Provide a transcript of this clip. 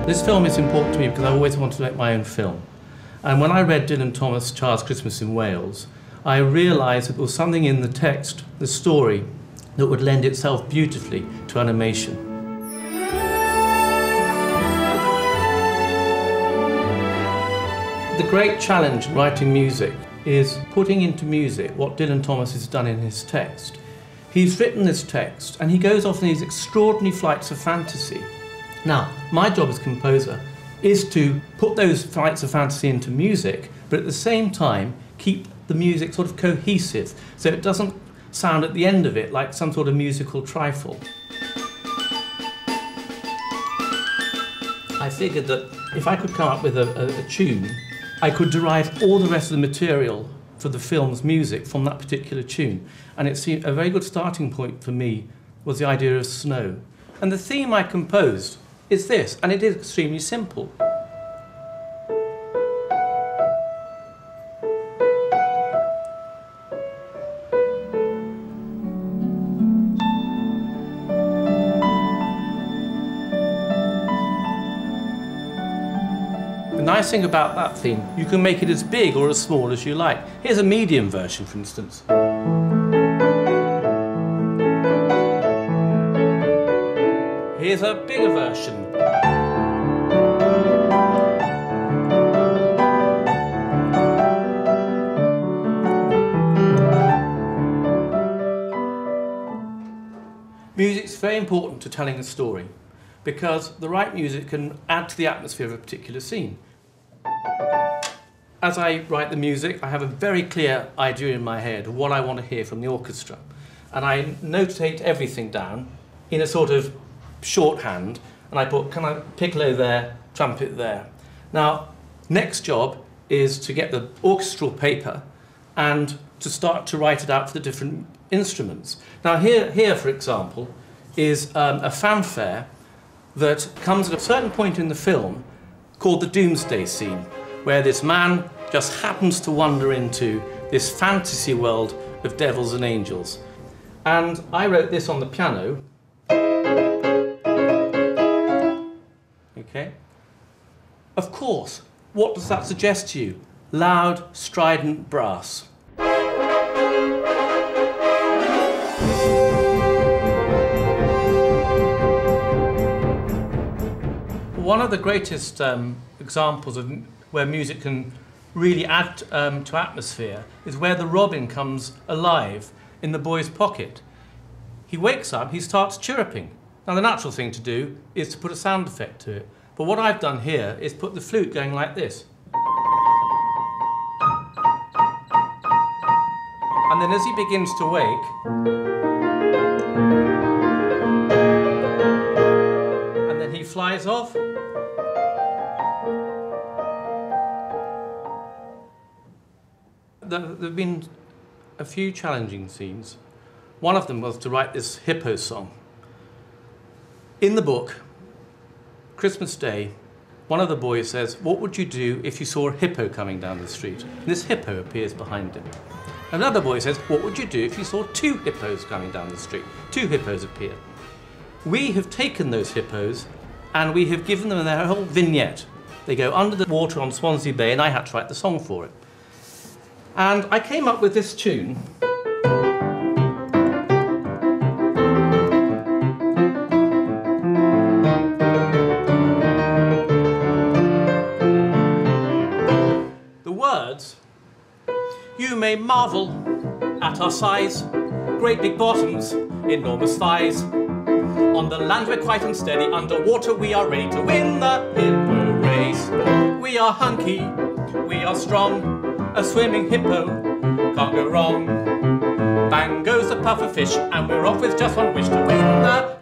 This film is important to me because I always wanted to make my own film. And when I read Dylan Thomas' Child's Christmas in Wales, I realised that there was something in the text, the story, that would lend itself beautifully to animation. The great challenge in writing music is putting into music what Dylan Thomas has done in his text. He's written this text and he goes off on these extraordinary flights of fantasy. Now, my job as composer is to put those flights of fantasy into music, but at the same time keep the music sort of cohesive, so it doesn't sound at the end of it like some sort of musical trifle. I figured that if I could come up with a tune, I could derive all the rest of the material for the film's music from that particular tune. And it seemed a very good starting point for me was the idea of snow. And the theme I composed is this, and it is extremely simple. The nice thing about that theme, you can make it as big or as small as you like. Here's a medium version, for instance. Here's a bigger version. Music's very important to telling a story because the right music can add to the atmosphere of a particular scene. As I write the music, I have a very clear idea in my head of what I want to hear from the orchestra. And I notate everything down in a sort of shorthand, and I put kind of piccolo there, trumpet there. Now, next job is to get the orchestral paper and to start to write it out for the different instruments. Now here for example, is a fanfare that comes at a certain point in the film called the Doomsday Scene, where this man just happens to wander into this fantasy world of devils and angels. And I wrote this on the piano. Okay. Of course, what does that suggest to you? Loud, strident brass. One of the greatest examples of where music can really add to atmosphere is where the robin comes alive in the boy's pocket. He wakes up, he starts chirruping. Now the natural thing to do is to put a sound effect to it. But what I've done here is put the flute going like this. And then as he begins to wake, and then he flies off. There have been a few challenging scenes. One of them was to write this hippo song. In the book, Christmas Day, one of the boys says, "What would you do if you saw a hippo coming down the street?" And this hippo appears behind him. Another boy says, "What would you do if you saw two hippos coming down the street?" Two hippos appear. We have taken those hippos and we have given them their whole vignette. They go under the water on Swansea Bay and I had to write the song for it. And I came up with this tune. The words, "You may marvel at our size, great big bottoms, enormous thighs. On the land we're quite unsteady, underwater we are ready to win the hippo race. We are hunky, we are strong, a swimming hippo can't go wrong. Bang goes the puffer fish, and we're off with just one wish to win the